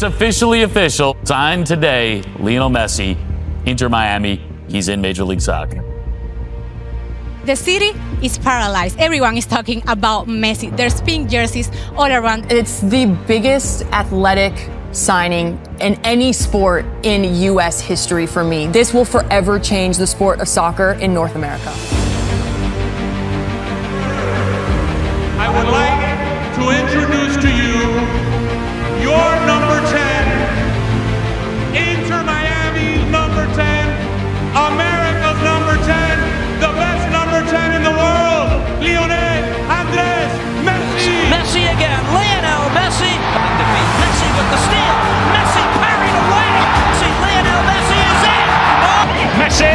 It's officially official. Signed today, Lionel Messi, Inter Miami. He's in Major League Soccer. The city is paralyzed. Everyone is talking about Messi. There's pink jerseys all around. It's the biggest athletic signing in any sport in U.S. history for me. This will forever change the sport of soccer in North America. I would like to introduce to you your number 10, Inter Miami's number 10, America's number 10, the best number 10 in the world, Lionel Andres Messi. Messi again, Lionel Messi. Messi with the steal. Messi carried away. Lionel Messi is in. Oh. Messi,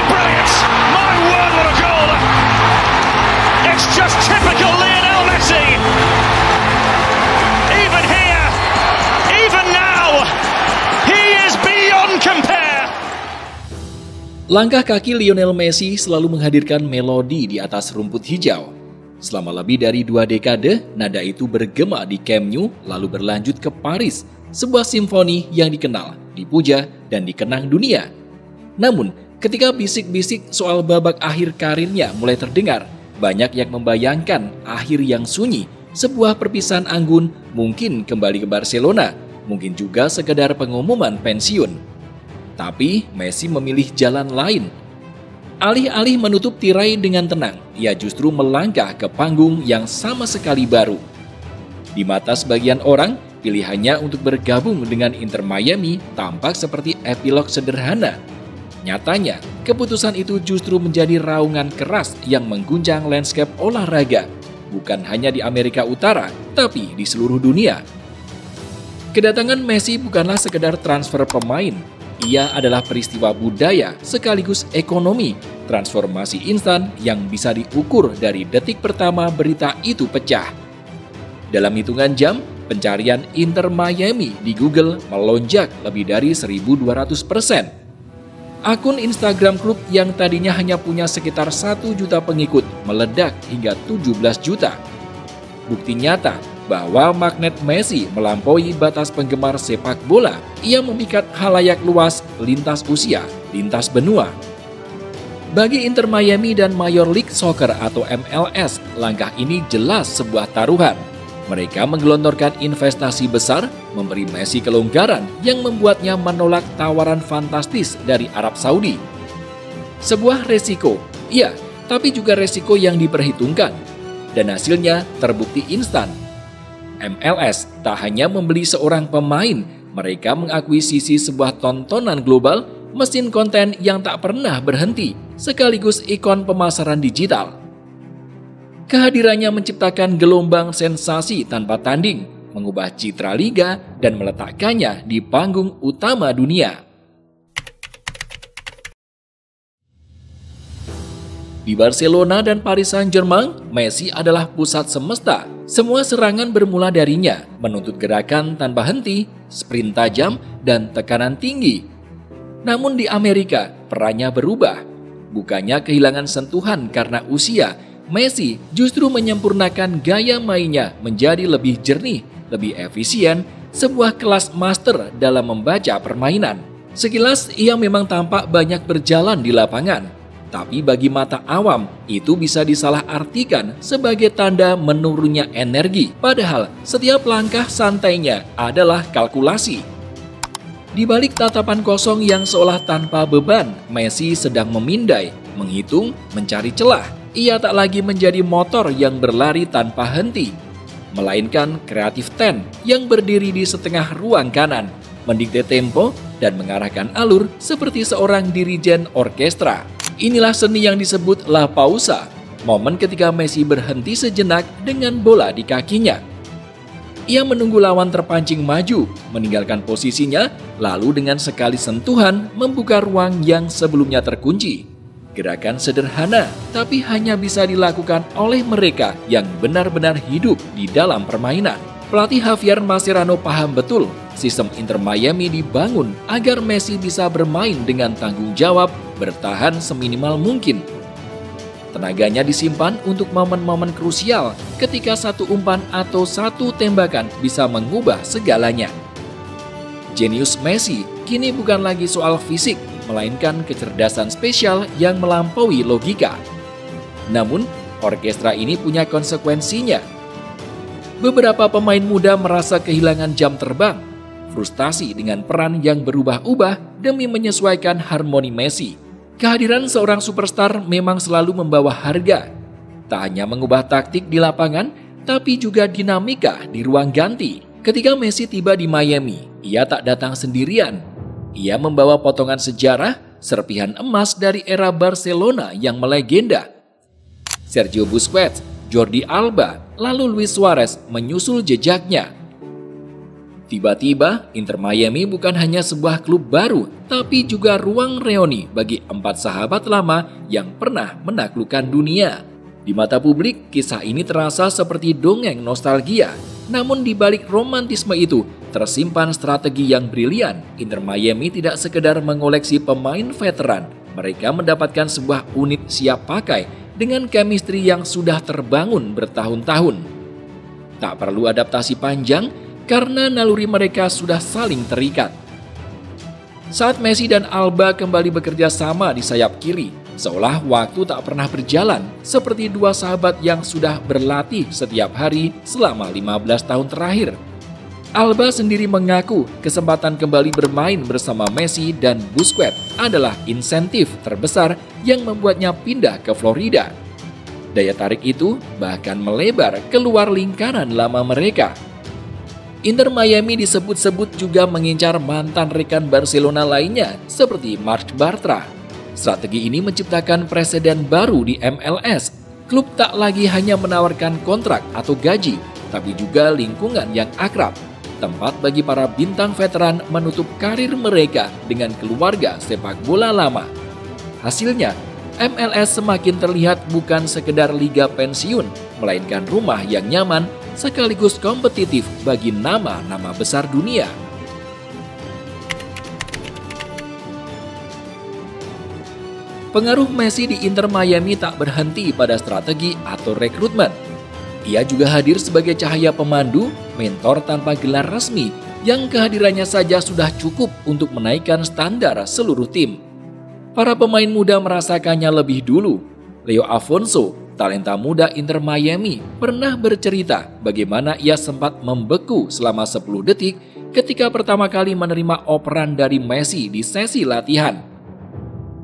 brilliant! My word, what a goal! It's just typical Lionel Messi. Even here, even now, he is beyond compare. Langkah kaki Lionel Messi selalu menghadirkan melodi di atas rumput hijau. Selama lebih dari 2 dekade, nada itu bergema di Camp Nou lalu berlanjut ke Paris, sebuah simfoni yang dikenal, dipuja, dan dikenang dunia. Namun, ketika bisik-bisik soal babak akhir karirnya mulai terdengar, banyak yang membayangkan akhir yang sunyi, sebuah perpisahan anggun, mungkin kembali ke Barcelona, mungkin juga sekedar pengumuman pensiun. Tapi Messi memilih jalan lain. Alih-alih menutup tirai dengan tenang, ia justru melangkah ke panggung yang sama sekali baru. Di mata sebagian orang, pilihannya untuk bergabung dengan Inter Miami tampak seperti epilog sederhana. Nyatanya, keputusan itu justru menjadi raungan keras yang mengguncang landscape olahraga, bukan hanya di Amerika Utara, tapi di seluruh dunia. Kedatangan Messi bukanlah sekedar transfer pemain. Ia adalah peristiwa budaya sekaligus ekonomi, transformasi instan yang bisa diukur dari detik pertama berita itu pecah. Dalam hitungan jam, pencarian Inter Miami di Google melonjak lebih dari 1.200%. Akun Instagram klub yang tadinya hanya punya sekitar 1 juta pengikut meledak hingga 17 juta. Bukti nyata bahwa magnet Messi melampaui batas penggemar sepak bola. Ia memikat khalayak luas lintas usia, lintas benua. Bagi Inter Miami dan Major League Soccer atau MLS, langkah ini jelas sebuah taruhan. Mereka menggelontorkan investasi besar, memberi Messi kelonggaran yang membuatnya menolak tawaran fantastis dari Arab Saudi. Sebuah resiko, iya, tapi juga resiko yang diperhitungkan. Dan hasilnya terbukti instan. MLS tak hanya membeli seorang pemain, mereka mengakuisisi sebuah tontonan global, mesin konten yang tak pernah berhenti, sekaligus ikon pemasaran digital. Kehadirannya menciptakan gelombang sensasi tanpa tanding, mengubah citra liga dan meletakkannya di panggung utama dunia. Di Barcelona dan Paris Saint-Germain, Messi adalah pusat semesta. Semua serangan bermula darinya, menuntut gerakan tanpa henti, sprint tajam, dan tekanan tinggi. Namun di Amerika, perannya berubah. Bukannya kehilangan sentuhan karena usia, Messi justru menyempurnakan gaya mainnya menjadi lebih jernih, lebih efisien, sebuah kelas master dalam membaca permainan. Sekilas ia memang tampak banyak berjalan di lapangan. Tapi bagi mata awam, itu bisa disalahartikan sebagai tanda menurunnya energi. Padahal setiap langkah santainya adalah kalkulasi. Di balik tatapan kosong yang seolah tanpa beban, Messi sedang memindai, menghitung, mencari celah. Ia tak lagi menjadi motor yang berlari tanpa henti, melainkan kreatif ten yang berdiri di setengah ruang kanan, mendikte tempo dan mengarahkan alur seperti seorang dirijen orkestra. Inilah seni yang disebut La Pausa, momen ketika Messi berhenti sejenak dengan bola di kakinya. Ia menunggu lawan terpancing maju, meninggalkan posisinya, lalu dengan sekali sentuhan membuka ruang yang sebelumnya terkunci. Gerakan sederhana, tapi hanya bisa dilakukan oleh mereka yang benar-benar hidup di dalam permainan. Pelatih Javier Mascherano paham betul, sistem Inter Miami dibangun agar Messi bisa bermain dengan tanggung jawab, bertahan seminimal mungkin. Tenaganya disimpan untuk momen-momen krusial ketika satu umpan atau satu tembakan bisa mengubah segalanya. Jenius Messi kini bukan lagi soal fisik, melainkan kecerdasan spesial yang melampaui logika. Namun, orkestra ini punya konsekuensinya. Beberapa pemain muda merasa kehilangan jam terbang, frustasi dengan peran yang berubah-ubah demi menyesuaikan harmoni Messi. Kehadiran seorang superstar memang selalu membawa harga. Tak hanya mengubah taktik di lapangan, tapi juga dinamika di ruang ganti. Ketika Messi tiba di Miami, ia tak datang sendirian. Ia membawa potongan sejarah, serpihan emas dari era Barcelona yang melegenda. Sergio Busquets, Jordi Alba, lalu Luis Suarez menyusul jejaknya. Tiba-tiba, Inter Miami bukan hanya sebuah klub baru, tapi juga ruang reuni bagi 4 sahabat lama yang pernah menaklukkan dunia. Di mata publik, kisah ini terasa seperti dongeng nostalgia. Namun di balik romantisme itu, tersimpan strategi yang brilian. Inter Miami tidak sekedar mengoleksi pemain veteran, mereka mendapatkan sebuah unit siap pakai dengan chemistry yang sudah terbangun bertahun-tahun. Tak perlu adaptasi panjang, karena naluri mereka sudah saling terikat. Saat Messi dan Alba kembali bekerja sama di sayap kiri, seolah waktu tak pernah berjalan, seperti dua sahabat yang sudah berlatih setiap hari selama 15 tahun terakhir. Alba sendiri mengaku kesempatan kembali bermain bersama Messi dan Busquets adalah insentif terbesar yang membuatnya pindah ke Florida. Daya tarik itu bahkan melebar keluar lingkaran lama mereka. Inter Miami disebut-sebut juga mengincar mantan rekan Barcelona lainnya seperti Marc Bartra. Strategi ini menciptakan preseden baru di MLS. Klub tak lagi hanya menawarkan kontrak atau gaji, tapi juga lingkungan yang akrab. Tempat bagi para bintang veteran menutup karir mereka dengan keluarga sepak bola lama. Hasilnya, MLS semakin terlihat bukan sekedar liga pensiun, melainkan rumah yang nyaman sekaligus kompetitif bagi nama-nama besar dunia. Pengaruh Messi di Inter Miami tak berhenti pada strategi atau rekrutmen. Ia juga hadir sebagai cahaya pemandu, mentor tanpa gelar resmi, yang kehadirannya saja sudah cukup untuk menaikkan standar seluruh tim. Para pemain muda merasakannya lebih dulu. Leo Afonso, talenta muda Inter Miami, pernah bercerita bagaimana ia sempat membeku selama 10 detik ketika pertama kali menerima operan dari Messi di sesi latihan.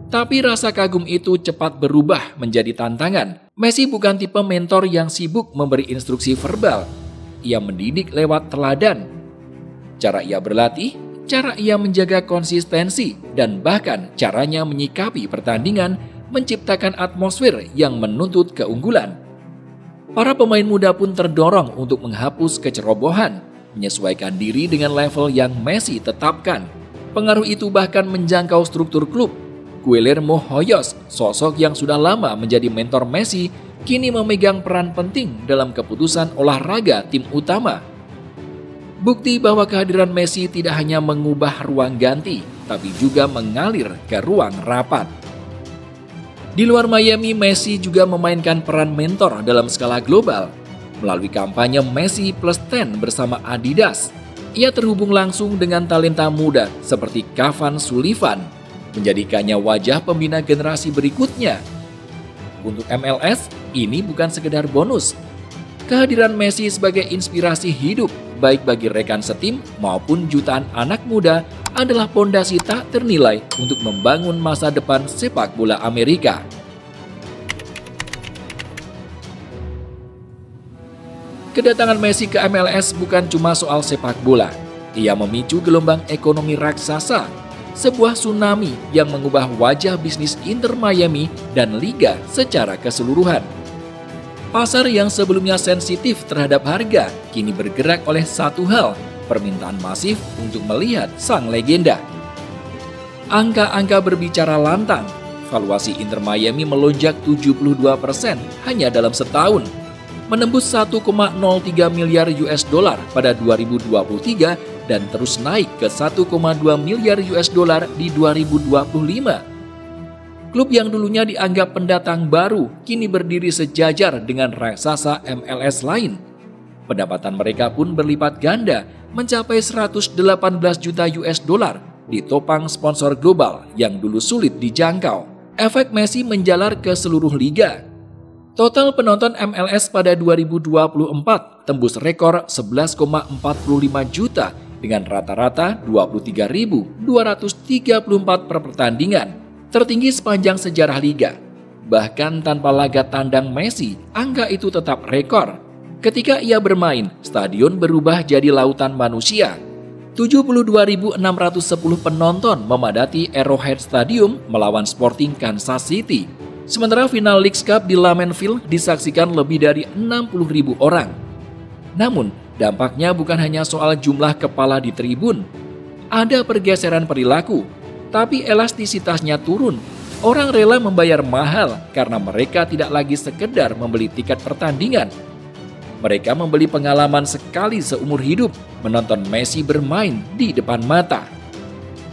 Tapi rasa kagum itu cepat berubah menjadi tantangan. Messi bukan tipe mentor yang sibuk memberi instruksi verbal. Ia mendidik lewat teladan. Cara ia berlatih, cara ia menjaga konsistensi, dan bahkan caranya menyikapi pertandingan menciptakan atmosfer yang menuntut keunggulan. Para pemain muda pun terdorong untuk menghapus kecerobohan, menyesuaikan diri dengan level yang Messi tetapkan. Pengaruh itu bahkan menjangkau struktur klub. Guillermo Hoyos, sosok yang sudah lama menjadi mentor Messi, kini memegang peran penting dalam keputusan olahraga tim utama. Bukti bahwa kehadiran Messi tidak hanya mengubah ruang ganti, tapi juga mengalir ke ruang rapat. Di luar Miami, Messi juga memainkan peran mentor dalam skala global. Melalui kampanye Messi Plus 10 bersama Adidas, ia terhubung langsung dengan talenta muda seperti Kavan Sullivan, menjadikannya wajah pembina generasi berikutnya. Untuk MLS, ini bukan sekedar bonus. Kehadiran Messi sebagai inspirasi hidup, baik bagi rekan setim maupun jutaan anak muda, adalah pondasi tak ternilai untuk membangun masa depan sepak bola Amerika. Kedatangan Messi ke MLS bukan cuma soal sepak bola. Ia memicu gelombang ekonomi raksasa, sebuah tsunami yang mengubah wajah bisnis Inter Miami dan liga secara keseluruhan. Pasar yang sebelumnya sensitif terhadap harga kini bergerak oleh satu hal, permintaan masif untuk melihat sang legenda. Angka-angka berbicara lantang. Valuasi Inter Miami melonjak 72% hanya dalam setahun, menembus 1,03 miliar US dollar pada 2023 dan terus naik ke 1,2 miliar US dollar di 2025. Klub yang dulunya dianggap pendatang baru kini berdiri sejajar dengan raksasa MLS lain. Pendapatan mereka pun berlipat ganda mencapai 118 juta US dollar, ditopang sponsor global yang dulu sulit dijangkau. Efek Messi menjalar ke seluruh liga. Total penonton MLS pada 2024 tembus rekor 11,45 juta dengan rata-rata 23.234 per pertandingan, tertinggi sepanjang sejarah liga. Bahkan tanpa laga tandang Messi, angka itu tetap rekor. Ketika ia bermain, stadion berubah jadi lautan manusia. 72.610 penonton memadati Arrowhead Stadium melawan Sporting Kansas City. Sementara final Leagues Cup di Lambeau Field disaksikan lebih dari 60.000 orang. Namun, dampaknya bukan hanya soal jumlah kepala di tribun. Ada pergeseran perilaku, tapi elastisitasnya turun. Orang rela membayar mahal karena mereka tidak lagi sekedar membeli tiket pertandingan. Mereka membeli pengalaman sekali seumur hidup menonton Messi bermain di depan mata.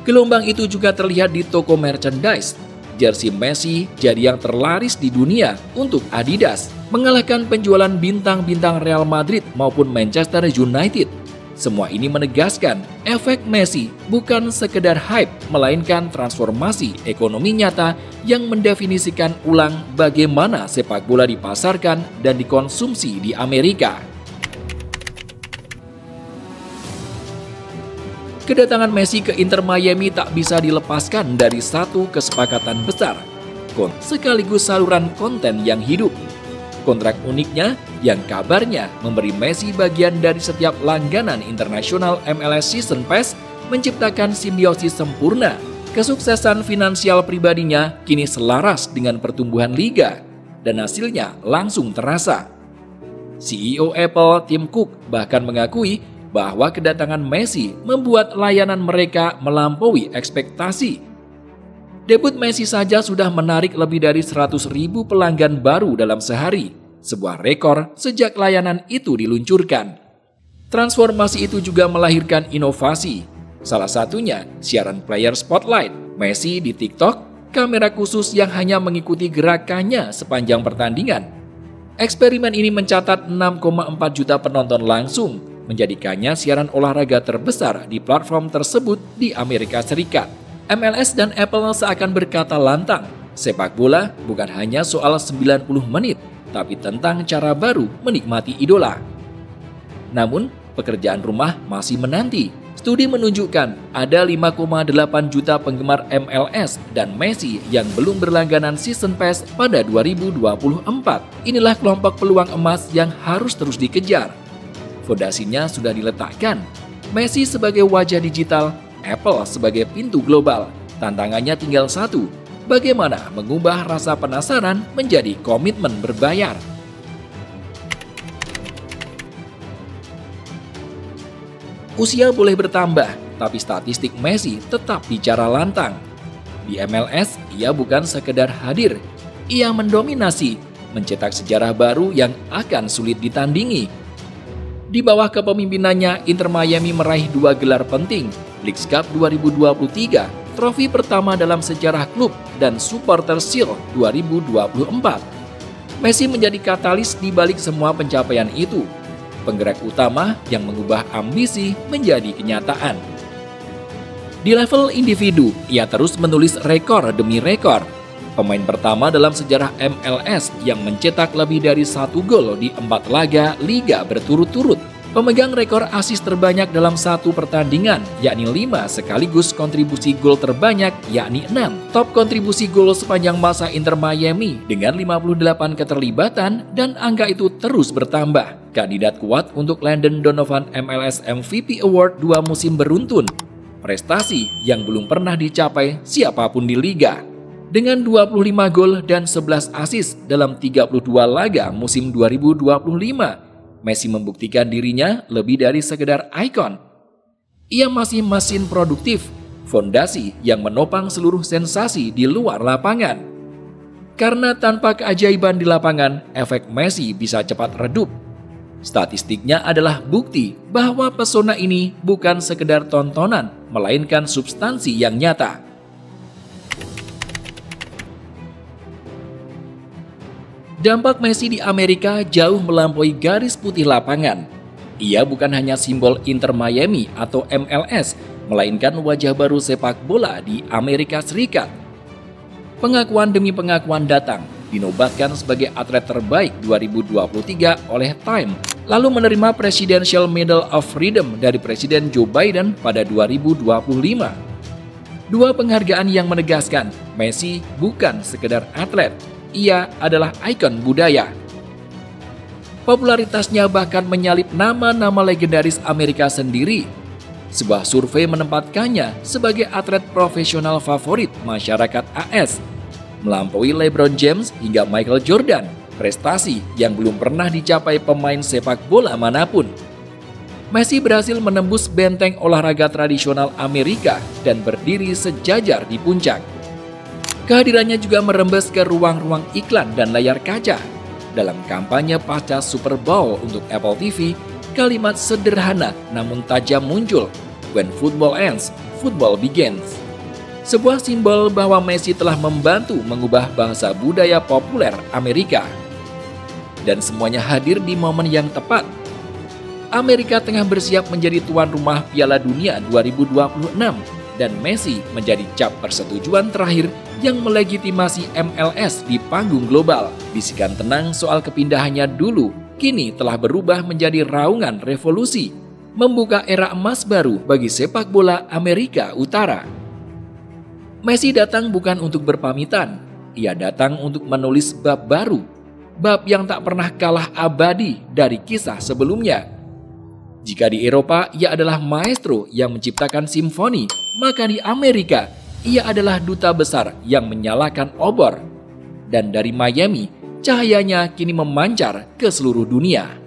Gelombang itu juga terlihat di toko merchandise. Jersey Messi jadi yang terlaris di dunia untuk Adidas, mengalahkan penjualan bintang-bintang Real Madrid maupun Manchester United. Semua ini menegaskan efek Messi bukan sekedar hype, melainkan transformasi ekonomi nyata yang mendefinisikan ulang bagaimana sepak bola dipasarkan dan dikonsumsi di Amerika. Kedatangan Messi ke Inter Miami tak bisa dilepaskan dari satu kesepakatan besar, sekaligus saluran konten yang hidup. Kontrak uniknya yang kabarnya memberi Messi bagian dari setiap langganan internasional MLS Season Pass menciptakan simbiosis sempurna. Kesuksesan finansial pribadinya kini selaras dengan pertumbuhan liga dan hasilnya langsung terasa. CEO Apple Tim Cook bahkan mengakui bahwa kedatangan Messi membuat layanan mereka melampaui ekspektasi. Debut Messi saja sudah menarik lebih dari 100.000 pelanggan baru dalam sehari, sebuah rekor sejak layanan itu diluncurkan. Transformasi itu juga melahirkan inovasi. Salah satunya siaran player spotlight, Messi di TikTok, kamera khusus yang hanya mengikuti gerakannya sepanjang pertandingan. Eksperimen ini mencatat 6,4 juta penonton langsung, menjadikannya siaran olahraga terbesar di platform tersebut di Amerika Serikat. MLS dan Apple seakan berkata lantang, sepak bola bukan hanya soal 90 menit, tapi tentang cara baru menikmati idola. Namun, pekerjaan rumah masih menanti. Studi menunjukkan ada 5,8 juta penggemar MLS dan Messi yang belum berlangganan Season Pass pada 2024. Inilah kelompok peluang emas yang harus terus dikejar. Fondasinya sudah diletakkan. Messi sebagai wajah digital, Apple sebagai pintu global. Tantangannya tinggal satu, bagaimana mengubah rasa penasaran menjadi komitmen berbayar. Usia boleh bertambah, tapi statistik Messi tetap bicara lantang. Di MLS, ia bukan sekedar hadir, ia mendominasi, mencetak sejarah baru yang akan sulit ditandingi. Di bawah kepemimpinannya, Inter Miami meraih 2 gelar penting, Leagues Cup 2023, trofi pertama dalam sejarah klub, dan Supporter Shield 2024. Messi menjadi katalis di balik semua pencapaian itu, penggerak utama yang mengubah ambisi menjadi kenyataan. Di level individu, ia terus menulis rekor demi rekor. Pemain pertama dalam sejarah MLS yang mencetak lebih dari 1 gol di 4 laga liga berturut-turut. Pemegang rekor assist terbanyak dalam satu pertandingan, yakni 5, sekaligus kontribusi gol terbanyak, yakni 6. Top kontribusi gol sepanjang masa Inter Miami dengan 58 keterlibatan dan angka itu terus bertambah. Kandidat kuat untuk Landon Donovan MLS MVP Award 2 musim beruntun. Prestasi yang belum pernah dicapai siapapun di liga. Dengan 25 gol dan 11 assist dalam 32 laga musim 2025, Messi membuktikan dirinya lebih dari sekedar ikon. Ia masih mesin produktif, fondasi yang menopang seluruh sensasi di luar lapangan. Karena tanpa keajaiban di lapangan, efek Messi bisa cepat redup. Statistiknya adalah bukti bahwa pesona ini bukan sekedar tontonan, melainkan substansi yang nyata. Dampak Messi di Amerika jauh melampaui garis putih lapangan. Ia bukan hanya simbol Inter Miami atau MLS, melainkan wajah baru sepak bola di Amerika Serikat. Pengakuan demi pengakuan datang, dinobatkan sebagai atlet terbaik 2023 oleh Time, lalu menerima Presidential Medal of Freedom dari Presiden Joe Biden pada 2025. Dua penghargaan yang menegaskan Messi bukan sekedar atlet, ia adalah ikon budaya. Popularitasnya bahkan menyalip nama-nama legendaris Amerika sendiri. Sebuah survei menempatkannya sebagai atlet profesional favorit masyarakat AS, melampaui LeBron James hingga Michael Jordan, prestasi yang belum pernah dicapai pemain sepak bola manapun. Messi berhasil menembus benteng olahraga tradisional Amerika dan berdiri sejajar di puncak. Kehadirannya juga merembes ke ruang-ruang iklan dan layar kaca. Dalam kampanye pasca Super Bowl untuk Apple TV, kalimat sederhana namun tajam muncul, "When football ends, football begins." Sebuah simbol bahwa Messi telah membantu mengubah bahasa budaya populer Amerika. Dan semuanya hadir di momen yang tepat. Amerika tengah bersiap menjadi tuan rumah Piala Dunia 2026 dan Messi menjadi cap persetujuan terakhir yang melegitimasi MLS di panggung global. Bisikan tenang soal kepindahannya dulu kini telah berubah menjadi raungan revolusi, membuka era emas baru bagi sepak bola Amerika Utara. Messi datang bukan untuk berpamitan, ia datang untuk menulis bab baru, bab yang tak pernah kalah abadi dari kisah sebelumnya. Jika di Eropa ia adalah maestro yang menciptakan simfoni, maka di Amerika ia adalah duta besar yang menyalakan obor. Dan dari Miami, cahayanya kini memancar ke seluruh dunia.